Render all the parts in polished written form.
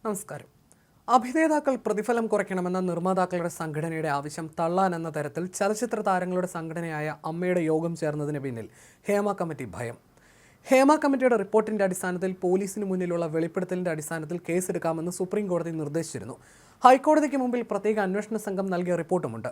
നമസ്കാരം. അഭിനേതാക്കൾ പ്രതിഫലം കുറയ്ക്കണമെന്ന നിർമ്മാതാക്കളുടെ സംഘടനയുടെ ആവശ്യം തള്ളാനെന്ന തരത്തിൽ ചലച്ചിത്ര താരങ്ങളുടെ സംഘടനയായ അമ്മയുടെ യോഗം ചേർന്നതിന് പിന്നിൽ ഹേമ കമ്മിറ്റി ഭയം. ഹേമ കമ്മിറ്റിയുടെ റിപ്പോർട്ടിന്റെ അടിസ്ഥാനത്തിൽ പോലീസിന് മുന്നിലുള്ള വെളിപ്പെടുത്തലിന്റെ അടിസ്ഥാനത്തിൽ കേസെടുക്കാമെന്ന് സുപ്രീം കോടതി നിർദ്ദേശിച്ചിരുന്നു. ഹൈക്കോടതിക്ക് മുമ്പിൽ പ്രത്യേക അന്വേഷണ സംഘം നൽകിയ റിപ്പോർട്ടുമുണ്ട്.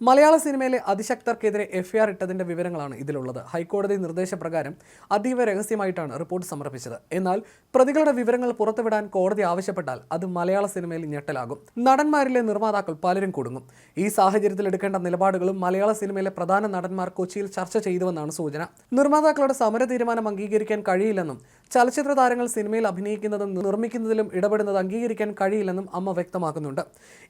മലയാള സിനിമയിലെ അതിശക്തർക്കെതിരെ എഫ്ഐആർ ഇട്ടതിന്റെ വിവരങ്ങളാണ് ഇതിലുള്ളത്. ഹൈക്കോടതി നിർദ്ദേശപ്രകാരം അതീവ രഹസ്യമായിട്ടാണ് റിപ്പോർട്ട് സമർപ്പിച്ചത്. എന്നാൽ പ്രതികളുടെ വിവരങ്ങൾ പുറത്തുവിടാൻ കോടതി ആവശ്യപ്പെട്ടാൽ അത് മലയാള സിനിമയിൽ ഞെട്ടലാകും. നടന്മാരിലെ നിർമ്മാതാക്കൾ പലരും കുടുങ്ങും. ഈ സാഹചര്യത്തിൽ എടുക്കേണ്ട നിലപാടുകളും മലയാള സിനിമയിലെ പ്രധാന നടന്മാർ കൊച്ചിയിൽ ചർച്ച ചെയ്തുവെന്നാണ് സൂചന. നിർമ്മാതാക്കളുടെ സമര തീരുമാനം അംഗീകരിക്കാൻ കഴിയില്ലെന്നും ചലച്ചിത്ര താരങ്ങൾ സിനിമയിൽ അഭിനയിക്കുന്നതും നിർമ്മിക്കുന്നതിലും ഇടപെടുന്നത് അംഗീകരിക്കാൻ കഴിയില്ലെന്നും അമ്മ വ്യക്തമാക്കുന്നുണ്ട്.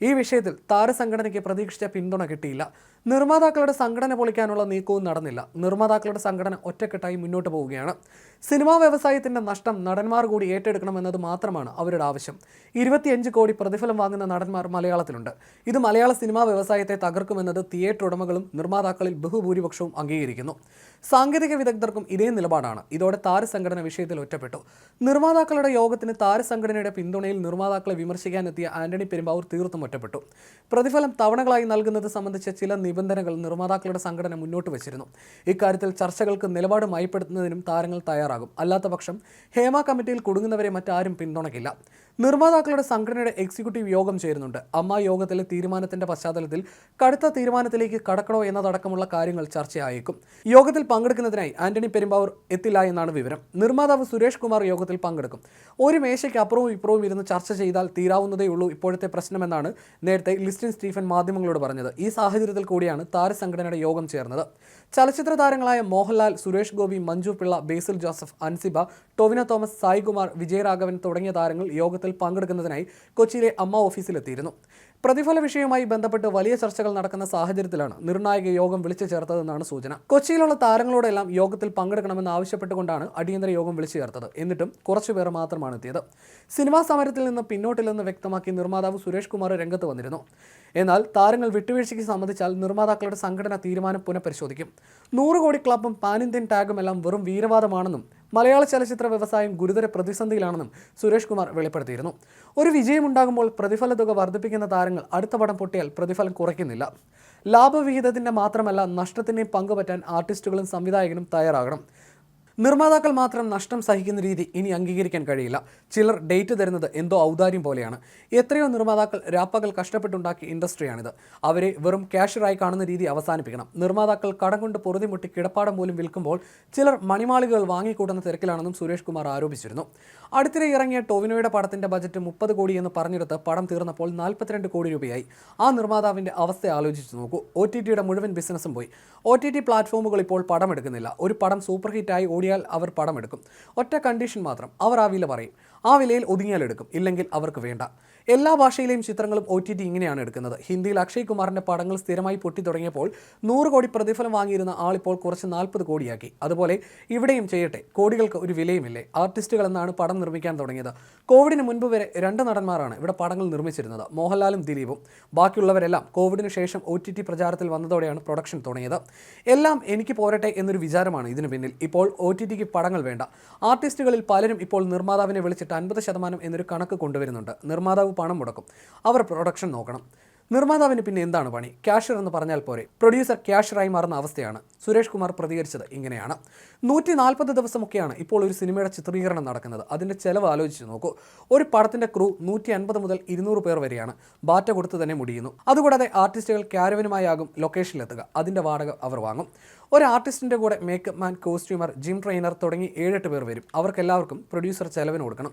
ഈ വിഷയത്തിൽ താരസംഘടനയ്ക്ക് പ്രതീക്ഷിച്ച പിന്തുണ കിട്ടിയില്ല. നിർമ്മാതാക്കളുടെ സംഘടന പൊളിക്കാനുള്ള നീക്കവും നടന്നില്ല. നിർമ്മാതാക്കളുടെ സംഘടന ഒറ്റക്കെട്ടായി മുന്നോട്ട് പോവുകയാണ്. സിനിമാ വ്യവസായത്തിന്റെ നഷ്ടം നടന്മാർ കൂടി ഏറ്റെടുക്കണമെന്നത് മാത്രമാണ് അവരുടെ ആവശ്യം. 25 കോടി പ്രതിഫലം വാങ്ങുന്ന നടന്മാർ മലയാളത്തിലുണ്ട്. ഇത് മലയാള സിനിമാ വ്യവസായത്തെ തകർക്കുമെന്നത് തിയേറ്റർ ഉടമകളും നിർമ്മാതാക്കളിൽ ബഹുഭൂരിപക്ഷവും അംഗീകരിക്കുന്നു. സാങ്കേതിക വിദഗ്ധർക്കും ഇതേ നിലപാടാണ്. ഇതോടെ താരസംഘടന വിഷയത്തിൽ ഒറ്റപ്പെട്ടു. നിർമ്മാതാക്കളുടെ യോഗത്തിന് താരസംഘടനയുടെ പിന്തുണയിൽ നിർമ്മാതാക്കളെ വിമർശിക്കാനെത്തിയ ആന്റണി പെരുമ്പാവൂർ തീർത്തും ഒറ്റപ്പെട്ടു. പ്രതിഫലം തവണകളായി നൽകുന്നത് സംബന്ധിച്ച ചില നിബന്ധനകൾ നിർമ്മാതാക്കളുടെ സംഘടന മുന്നോട്ട് വച്ചിരുന്നു. ഇക്കാര്യത്തിൽ ചർച്ചകൾക്ക് നിലപാട് മയപ്പെടുത്തുന്നതിനും താരങ്ങൾ തയ്യാറാകും. അല്ലാത്തപക്ഷം ഹേമ കമ്മിറ്റിയിൽ കുടുങ്ങുന്നവരെ മറ്റാരും പിന്തുണയ്ക്കില്ല. നിർമ്മാതാക്കളുടെ സംഘടനയുടെ എക്സിക്യൂട്ടീവ് യോഗം ചേരുന്നുണ്ട്. അമ്മ യോഗത്തിലെ തീരുമാനത്തിന്റെ പശ്ചാത്തലത്തിൽ കടുത്ത തീരുമാനത്തിലേക്ക് കടക്കണോ എന്നതടക്കമുള്ള കാര്യങ്ങൾ ചർച്ചയായേക്കും. യോഗത്തിൽ പങ്കെടുക്കുന്നതിനായി ആന്റണി പെരുമ്പാവൂർ എത്തില്ല എന്നാണ് വിവരം. നിർമ്മാതാവ് സുരേഷ് കുമാർ യോഗത്തിൽ പങ്കെടുക്കും. ഒരു മേശയ്ക്ക് അപ്പുറവും ഇപ്പുറവും ഇരുന്ന് ചർച്ച ചെയ്താൽ തീരാവുന്നതേയുള്ളൂ ഇപ്പോഴത്തെ പ്രശ്നമെന്നാണ് നേരത്തെ ലിസ്റ്റിൻ സ്റ്റീഫൻ മാധ്യമങ്ങളോട് പറഞ്ഞത്. ഈ സാഹചര്യത്തിൽ കൂടിയാണ് താരസംഘടനയുടെ യോഗം ചേർന്നത്. ചലച്ചിത്ര താരങ്ങളായ മോഹൻലാൽ, സുരേഷ് ഗോപി, മഞ്ജു പിള്ള, ബേസിൽ ജോസഫ്, അൻസിബ, ടൊവിനോ തോമസ്, സായികുമാർ, വിജയരാഘവൻ തുടങ്ങിയ താരങ്ങൾ യോഗത്തിൽ പങ്കെടുക്കുന്നതിനായി കൊച്ചിയിലെ അമ്മ ഓഫീസിലെത്തിയിരുന്നു. പ്രതിഫല വിഷയവുമായി ബന്ധപ്പെട്ട് വലിയ ചർച്ചകൾ നടക്കുന്ന സാഹചര്യത്തിലാണ് നിർണായക യോഗം വിളിച്ചു ചേർത്തതെന്നാണ് സൂചന. കൊച്ചിയിലുള്ള താരങ്ങളോടെല്ലാം യോഗത്തിൽ പങ്കെടുക്കണമെന്ന് ആവശ്യപ്പെട്ടുകൊണ്ടാണ് അടിയന്തര യോഗം വിളിച്ചു ചേർത്തത്. എന്നിട്ടും കുറച്ചുപേർ മാത്രമാണ് എത്തിയത്. സിനിമാ സമരത്തിൽ നിന്ന് പിന്നോട്ടില്ലെന്ന് വ്യക്തമാക്കി നിർമ്മാതാവ് സുരേഷ് കുമാർ രംഗത്ത് വന്നിരുന്നു. എന്നാൽ താരങ്ങൾ വിട്ടുവീഴ്ചയ്ക്ക് സമ്മതിച്ചാൽ നിർമ്മാതാക്കളുടെ സംഘടന തീരുമാനം പുനഃപരിശോധിക്കും. 100 കോടി ക്ലബും പാൻ ഇന്ത്യൻ ടാഗും എല്ലാം വെറും വീരവാദമാണെന്നും മലയാള ചലച്ചിത്ര വ്യവസായം ഗുരുതര പ്രതിസന്ധിയിലാണെന്നും സുരേഷ് കുമാർ വെളിപ്പെടുത്തിയിരുന്നു. ഒരു വിജയമുണ്ടാകുമ്പോൾ പ്രതിഫല തുക വർദ്ധിപ്പിക്കുന്ന താരങ്ങൾ അടുത്ത പടം പൊട്ടിയാൽ പ്രതിഫലം കുറയ്ക്കുന്നില്ല. ലാഭവിഹിതത്തിന്റെ മാത്രമല്ല നഷ്ടത്തിൻ്റെയും പങ്കുപറ്റാൻ ആർട്ടിസ്റ്റുകളും സംവിധായകനും തയ്യാറാകണം. നിർമ്മാതാക്കൾ മാത്രം നഷ്ടം സഹിക്കുന്ന രീതി ഇനി അംഗീകരിക്കാൻ കഴിയില്ല. ചിലർ ഡേറ്റ് തരുന്നത് എന്തോ ഔദാര്യം പോലെയാണ്. എത്രയോ നിർമ്മാതാക്കൾ രാപ്പകൽ കഷ്ടപ്പെട്ടുണ്ടാക്കിയ ഇൻഡസ്ട്രിയാണിത്. അവരെ വെറും ക്യാഷറായി കാണുന്ന രീതി അവസാനിപ്പിക്കണം. നിർമ്മാതാക്കൾ കടം കൊണ്ട് പൊറുതിമുട്ടി കിടപ്പാടം പോലും വിൽക്കുമ്പോൾ ചിലർ മണിമാളികകൾ വാങ്ങിക്കൂട്ടുന്ന തിരക്കിലാണെന്നും സുരേഷ് കുമാർ ആരോപിച്ചിരുന്നു. അടുത്തിടെ ഇറങ്ങിയ ടൊവിനോയുടെ പടത്തിന്റെ ബജറ്റ് 30 കോടി എന്ന് പറഞ്ഞെടുത്ത് പടം തീർന്നപ്പോൾ 42 കോടി രൂപയായി. ആ നിർമ്മാതാവിന്റെ അവസ്ഥ ആലോചിച്ച് നോക്കൂ. OTTയുടെ മുഴുവൻ ബിസിനസ്സും പോയി. OTT പ്ലാറ്റ്ഫോമുകൾ ഇപ്പോൾ പടം എടുക്കുന്നില്ല. ഒരു പടം സൂപ്പർ ഹിറ്റായി ഓടിയാൽ അവർ പടം എടുക്കും. ഒറ്റ കണ്ടീഷൻ മാത്രം, അവർ ആ വില പറയും. ആ വിലയിൽ ഒതുങ്ങിയാൽ എടുക്കും, ഇല്ലെങ്കിൽ അവർക്ക് വേണ്ട. എല്ലാ ഭാഷയിലെയും ചിത്രങ്ങളും OTT ഇങ്ങനെയാണ് എടുക്കുന്നത്. ഹിന്ദിയിൽ അക്ഷയ് കുമാറിന്റെ പടങ്ങൾ സ്ഥിരമായി പൊട്ടി തുടങ്ങിയപ്പോൾ 100 കോടി പ്രതിഫലം വാങ്ങിയിരുന്ന ആളിപ്പോൾ കുറച്ച് 40 കോടിയാക്കി. അതുപോലെ ഇവിടെയും ചെയ്യട്ടെ. കോടികൾക്ക് ഒരു വിലയുമില്ലേ? ആർട്ടിസ്റ്റുകൾ എന്നാണ് പടം നിർമ്മിക്കാൻ തുടങ്ങിയത്. കോവിഡിന് മുൻപ് വരെ 2 നടന്മാരാണ് ഇവിടെ പടങ്ങൾ നിർമ്മിച്ചിരുന്നത്, മോഹൻലാലും ദിലീപും. ബാക്കിയുള്ളവരെല്ലാം കോവിഡിന് ശേഷം OTT പ്രചാരത്തിൽ വന്നതോടെയാണ് പ്രൊഡക്ഷൻ തുടങ്ങിയത്. എല്ലാം എനിക്ക് പോരട്ടെ എന്നൊരു വിചാരമാണ് ഇതിന് പിന്നിൽ. ഇപ്പോൾ OTTക്ക് പടങ്ങൾ വേണ്ട. ആർട്ടിസ്റ്റുകളിൽ പലരും ഇപ്പോൾ നിർമ്മാതാവിനെ വിളിച്ചിട്ട് 50% എന്നൊരു കണക്ക് കൊണ്ടുവരുന്നുണ്ട്. നിർമ്മാതാവ് പണം മുടക്കും, അവർ പ്രൊഡക്ഷൻ നോക്കണം. നിർമ്മാതാവിന് പിന്നെ എന്താണ് പണി? ക്യാഷർ എന്ന് പറഞ്ഞാൽ പോരെ. പ്രൊഡ്യൂസർ ക്യാഷറായി മാറുന്ന അവസ്ഥയാണ്. സുരേഷ് കുമാർ പ്രതികരിച്ചത് ഇങ്ങനെയാണ്. 140 ദിവസമൊക്കെയാണ് ഇപ്പോൾ ഒരു സിനിമയുടെ ചിത്രീകരണം നടക്കുന്നത്. അതിൻ്റെ ചെലവ് ആലോചിച്ച് നോക്കൂ. ഒരു പടത്തിൻ്റെ ക്രൂ 150 മുതൽ 200 പേർ വരെയാണ്. ബാറ്റ കൊടുത്ത് തന്നെ മുടിയുന്നു. അതുകൂടാതെ ആർട്ടിസ്റ്റുകൾ ക്യാരവനുമായാകും ലൊക്കേഷനിലെത്തുക. അതിൻ്റെ വാടക അവർ വാങ്ങും. ഒരു ആർട്ടിസ്റ്റിൻ്റെ കൂടെ makeup man, costumer, gym trainer തുടങ്ങി 7-8 പേർ വരും. അവർക്കെല്ലാവർക്കും പ്രൊഡ്യൂസർ ചെലവിന് കൊടുക്കണം.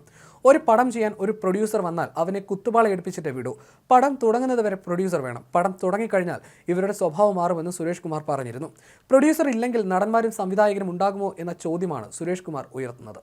ഒരു പടം ചെയ്യാൻ ഒരു പ്രൊഡ്യൂസർ വന്നാൽ അവനെ കുത്തുപാള എടുപ്പിച്ചിട്ടേ വിടൂ. പടം തുടങ്ങുന്നത് വരെ പ്രൊഡ്യൂസർ വേണം. പടം തുടങ്ങിക്കഴിഞ്ഞാൽ ഇവരുടെ സ്വഭാവം മാറുമെന്ന് സുരേഷ് കുമാർ പറഞ്ഞിരുന്നു. പ്രൊഡ്യൂസർ ഇല്ലെങ്കിൽ നടന്മാരും സംവിധായകരും ഉണ്ടാകുമോ എന്ന ചോദ്യമാണ് സുരേഷ് കുമാർ ഉയർത്തുന്നത്.